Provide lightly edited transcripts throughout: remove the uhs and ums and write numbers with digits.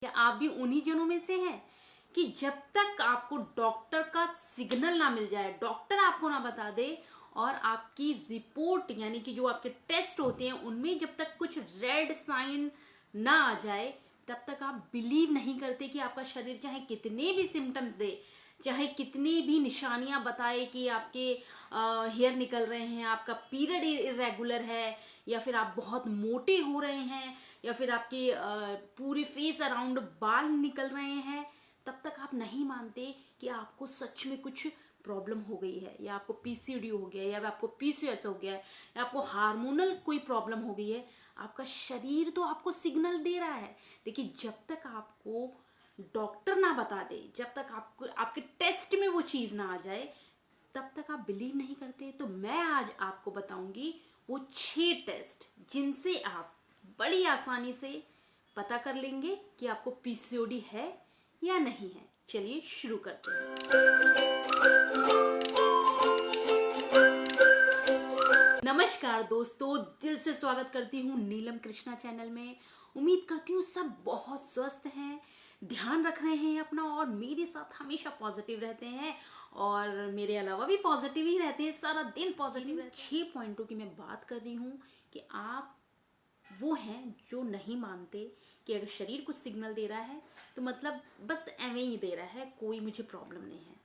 क्या आप भी उन्हीं जनों में से हैं कि जब तक आपको डॉक्टर का सिग्नल ना मिल जाए, डॉक्टर आपको ना बता दे और आपकी रिपोर्ट यानी कि जो आपके टेस्ट होते हैं उनमें जब तक कुछ रेड साइन ना आ जाए तब तक आप बिलीव नहीं करते कि आपका शरीर चाहे कितने भी सिम्टम्स दे, चाहे कितनी भी निशानियां बताए कि आपके हेयर निकल रहे हैं, आपका पीरियड इरेगुलर है, या फिर आप बहुत मोटे हो रहे हैं, या फिर आपके पूरे फेस अराउंड बाल निकल रहे हैं, तब तक आप नहीं मानते कि आपको सच में कुछ प्रॉब्लम हो गई है, या आपको पीसीओडी हो गया है, या आपको पीसीओएस हो गया है, या आपको हार्मोनल कोई प्रॉब्लम हो गई है। आपका शरीर तो आपको सिग्नल दे रहा है, लेकिन जब तक आपको डॉक्टर ना बता दे, जब तक आपको आपके टेस्ट में वो चीज ना आ जाए, तब तक आप बिलीव नहीं करते। तो मैं आज आपको बताऊंगी वो 6 टेस्ट जिनसे आप बड़ी आसानी से पता कर लेंगे कि आपको पीसीओडी है या नहीं है। चलिए शुरू करते हैं। नमस्कार दोस्तों, दिल से स्वागत करती हूँ नीलम कृष्णा चैनल में। उम्मीद करती हूँ सब बहुत स्वस्थ हैं, ध्यान रख रहे हैं अपना और मेरे साथ हमेशा पॉजिटिव रहते हैं, और मेरे अलावा भी पॉजिटिव ही रहते हैं, सारा दिन पॉजिटिव रहते हैं। 6 पॉइंटों की मैं बात कर रही हूँ कि आप वो हैं जो नहीं मानते कि अगर शरीर कुछ सिग्नल दे रहा है तो मतलब बस एवं ही दे रहा है, कोई मुझे प्रॉब्लम नहीं है।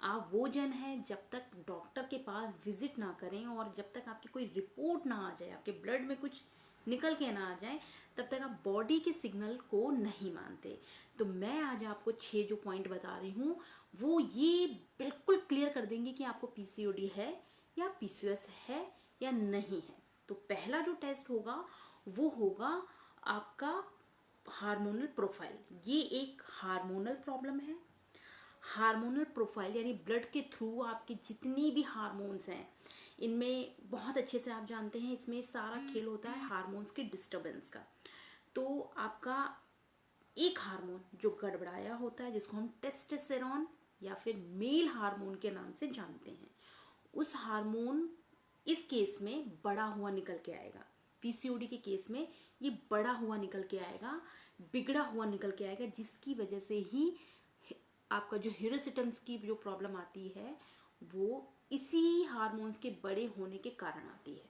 आप वो जन हैं जब तक डॉक्टर के पास विजिट ना करें और जब तक आपकी कोई रिपोर्ट ना आ जाए, आपके ब्लड में कुछ निकल के ना आ जाए, तब तक आप बॉडी के सिग्नल को नहीं मानते। तो मैं आज आपको 6 जो पॉइंट बता रही हूँ वो ये बिल्कुल क्लियर कर देंगे कि आपको पीसीओडी है या पीसीओएस है या नहीं है। तो पहला जो टेस्ट होगा वो होगा आपका हार्मोनल प्रोफाइल। ये एक हार्मोनल प्रॉब्लम है। हार्मोनल प्रोफाइल यानी ब्लड के थ्रू आपकी जितनी भी हार्मोन्स हैं, इनमें बहुत अच्छे से आप जानते हैं इसमें सारा खेल होता है हार्मोन्स के डिस्टरबेंस का। तो आपका एक हार्मोन जो गड़बड़ाया होता है, जिसको हम टेस्टोस्टेरोन या फिर मेल हार्मोन के नाम से जानते हैं, उस हार्मोन इस केस में बड़ा हुआ निकल के आएगा। पीसीओडी के केस में ये बड़ा हुआ निकल के आएगा, बिगड़ा हुआ निकल के आएगा, जिसकी वजह से ही आपका जो हिरोसिटम्स की जो प्रॉब्लम आती है वो इसी हार्मोन्स के बड़े होने के कारण आती है।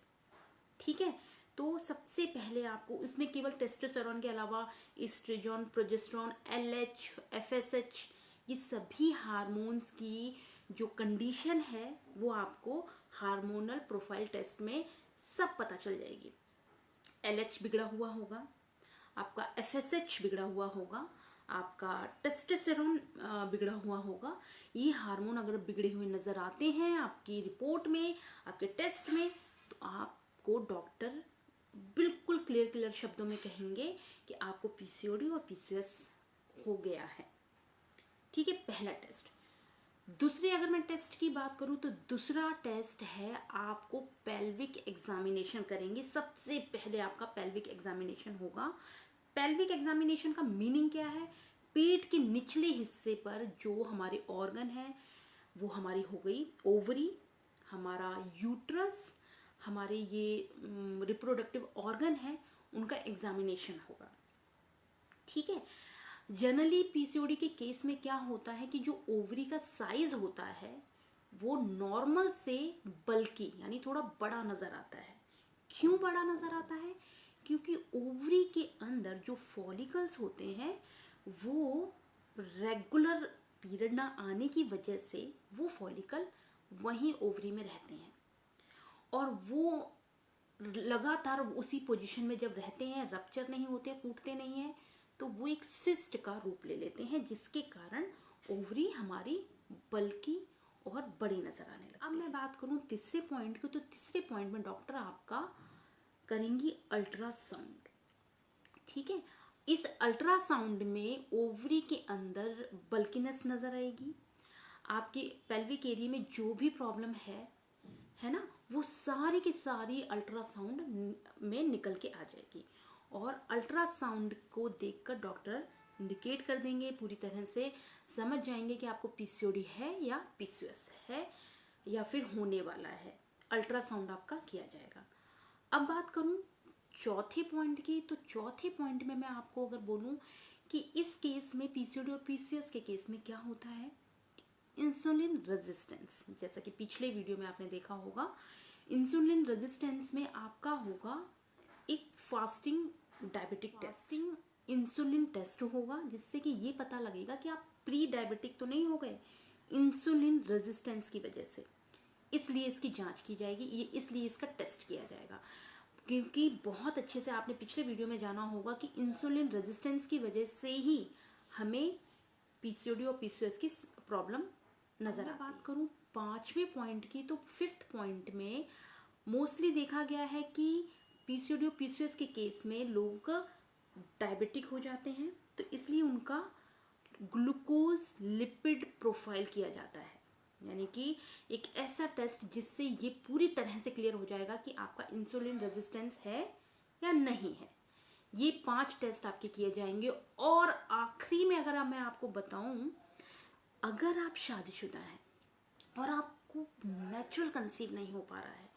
ठीक है, तो सबसे पहले आपको इसमें केवल टेस्टोस्टेरोन के अलावा एस्ट्रोजन, प्रोजेस्टेरोन, एलएच, एफएसएच, ये सभी हार्मोन्स की जो कंडीशन है वो आपको हार्मोनल प्रोफाइल टेस्ट में सब पता चल जाएगी। एलएच बिगड़ा हुआ होगा, आपका एफएसएच बिगड़ा हुआ होगा, आपका टेस्टोस्टेरोन बिगड़ा हुआ होगा। ये हार्मोन अगर बिगड़े हुए नजर आते हैं आपकी रिपोर्ट में, आपके टेस्ट में, तो आपको डॉक्टर बिल्कुल क्लियर शब्दों में कहेंगे कि आपको पीसीओडी और पीसीओएस हो गया है। ठीक है, पहला टेस्ट। दूसरी अगर मैं टेस्ट की बात करूं तो दूसरा टेस्ट है आपको पेल्विक एग्जामिनेशन करेंगे। सबसे पहले आपका पेल्विक एग्जामिनेशन होगा। पेल्विक एग्जामिनेशन का मीनिंग क्या है? पेट के निचले हिस्से पर जो हमारे ऑर्गन है वो हमारी हो गई ओवरी, हमारा यूट्रस, हमारे ये रिप्रोडक्टिव ऑर्गन है, उनका एग्जामिनेशन होगा। ठीक है, जनरली पीसीओडी के केस में क्या होता है कि जो ओवरी का साइज होता है वो नॉर्मल से बल्कि यानी थोड़ा बड़ा नजर आता है। क्यों बड़ा नजर आता है? क्योंकि ओवरी के अंदर जो फॉलिकल्स होते हैं वो रेगुलर पीरियड ना आने की वजह से वो फॉलिकल वहीं ओवरी में रहते हैं, और वो लगातार उसी पोजीशन में जब रहते हैं, रप्चर नहीं होते, फूटते नहीं हैं, तो वो एक सिस्ट का रूप ले लेते हैं, जिसके कारण ओवरी हमारी बल्कि और बड़ी नजर आने लगती है। अब मैं बात करूं तीसरे पॉइंट की, तो तीसरे पॉइंट में डॉक्टर आपका करेंगी अल्ट्रासाउंड। ठीक है, इस अल्ट्रासाउंड में ओवरी के अंदर बल्कीनेस नजर आएगी, आपके पेल्विक एरिया में जो भी प्रॉब्लम है ना, वो सारी की सारी अल्ट्रासाउंड में निकल के आ जाएगी, और अल्ट्रासाउंड को देखकर डॉक्टर इंडिकेट कर देंगे, पूरी तरह से समझ जाएंगे कि आपको पीसीओडी है या पीसीओएस है या फिर होने वाला है। अल्ट्रासाउंड आपका किया जाएगा। अब बात करूं चौथे पॉइंट की, तो चौथे पॉइंट में मैं आपको अगर बोलूं कि इस केस में पीसीओडी और पीसीओएस के केस में क्या होता है, इंसुलिन रेजिस्टेंस। जैसा कि पिछले वीडियो में आपने देखा होगा, इंसुलिन रेजिस्टेंस में आपका होगा एक fasting diabetic testing insulin test होगा, जिससे कि ये पता लगेगा कि आप प्री डायबिटिक तो नहीं हो गए इंसुलिन रेजिस्टेंस की वजह से। इसलिए इसकी जांच की जाएगी, ये इसलिए इसका टेस्ट किया जाएगा, क्योंकि बहुत अच्छे से आपने पिछले वीडियो में जाना होगा कि इंसुलिन रेजिस्टेंस की वजह से ही हमें पीसीओडी और पीसीओएस की प्रॉब्लम नजर आती है। बात करूं 5वें पॉइंट की, तो 5th पॉइंट में मोस्टली देखा गया है कि पीसीओडी और पीसीओएस के केस में लोग डायबिटिक हो जाते हैं, तो इसलिए उनका ग्लूकोज लिपिड प्रोफाइल किया जाता है, यानी कि एक ऐसा टेस्ट जिससे ये पूरी तरह से क्लियर हो जाएगा कि आपका इंसुलिन रेजिस्टेंस है या नहीं है। ये 5 टेस्ट आपके किए जाएंगे। और आखिरी में अगर मैं आपको बताऊं, अगर आप शादीशुदा हैं और आपको नेचुरल कंसीव नहीं हो पा रहा है,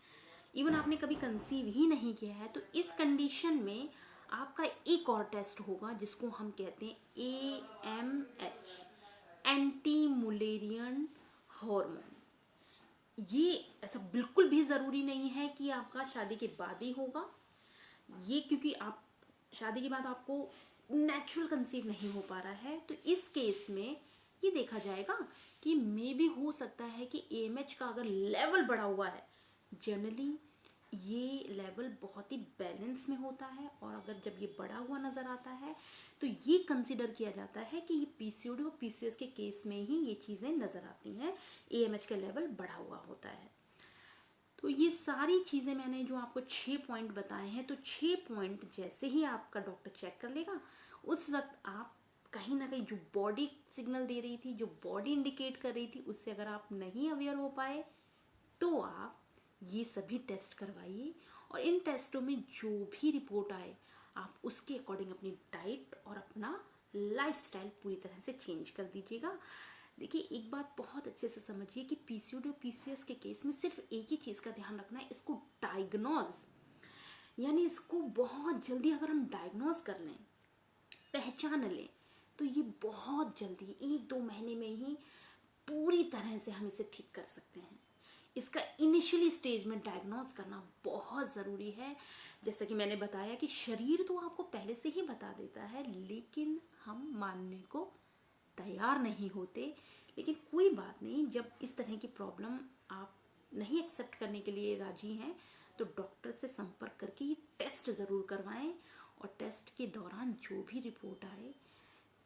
इवन आपने कभी कंसीव ही नहीं किया है, तो इस कंडीशन में आपका एक और टेस्ट होगा जिसको हम कहते हैं AMH, एंटी मुलेरियन हार्मोन। ये ऐसा बिल्कुल भी ज़रूरी नहीं है कि आपका शादी के बाद ही होगा ये, क्योंकि आप शादी के बाद आपको नेचुरल कंसीव नहीं हो पा रहा है, तो इस केस में ये देखा जाएगा कि मे भी हो सकता है कि AMH का अगर लेवल बढ़ा हुआ है, जनरली ये लेवल बहुत ही बैलेंस में होता है, और अगर जब ये बढ़ा हुआ नज़र आता है तो ये कंसीडर किया जाता है कि ये पीसीओडी और पीसीओएस के केस में ही ये चीज़ें नज़र आती हैं, AMH का लेवल बढ़ा हुआ होता है। तो ये सारी चीज़ें मैंने जो आपको 6 पॉइंट बताए हैं, तो 6 पॉइंट जैसे ही आपका डॉक्टर चेक कर लेगा, उस वक्त आप कहीं ना कहीं जो बॉडी सिग्नल दे रही थी, जो बॉडी इंडिकेट कर रही थी, उससे अगर आप नहीं अवेयर हो पाए तो आप ये सभी टेस्ट करवाइए, और इन टेस्टों में जो भी रिपोर्ट आए आप उसके अकॉर्डिंग अपनी डाइट और अपना लाइफस्टाइल पूरी तरह से चेंज कर दीजिएगा। देखिए, एक बात बहुत अच्छे से समझिए कि पीसीओडी और पीसीओएस के केस में सिर्फ एक ही चीज़ का ध्यान रखना है, इसको डायग्नोज, यानी इसको बहुत जल्दी अगर हम डायग्नोज कर लें, पहचान लें, तो ये बहुत जल्दी 1-2 महीने में ही पूरी तरह से हम इसे ठीक कर सकते हैं। इसका इनिशियली स्टेज में डायग्नोज करना बहुत ज़रूरी है। जैसा कि मैंने बताया कि शरीर तो आपको पहले से ही बता देता है, लेकिन हम मानने को तैयार नहीं होते। लेकिन कोई बात नहीं, जब इस तरह की प्रॉब्लम आप नहीं एक्सेप्ट करने के लिए राजी हैं, तो डॉक्टर से संपर्क करके ये टेस्ट ज़रूर करवाएं, और टेस्ट के दौरान जो भी रिपोर्ट आए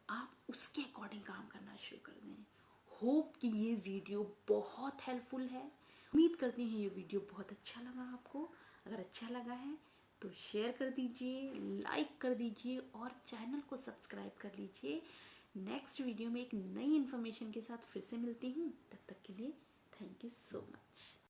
आप उसके अकॉर्डिंग काम करना शुरू कर दें। होप कि ये वीडियो बहुत हेल्पफुल है। उम्मीद करती हूँ ये वीडियो बहुत अच्छा लगा आपको। अगर अच्छा लगा है तो शेयर कर दीजिए, लाइक कर दीजिए, और चैनल को सब्सक्राइब कर लीजिए। नेक्स्ट वीडियो में एक नई इन्फॉर्मेशन के साथ फिर से मिलती हूँ। तब तक के लिए थैंक यू सो मच।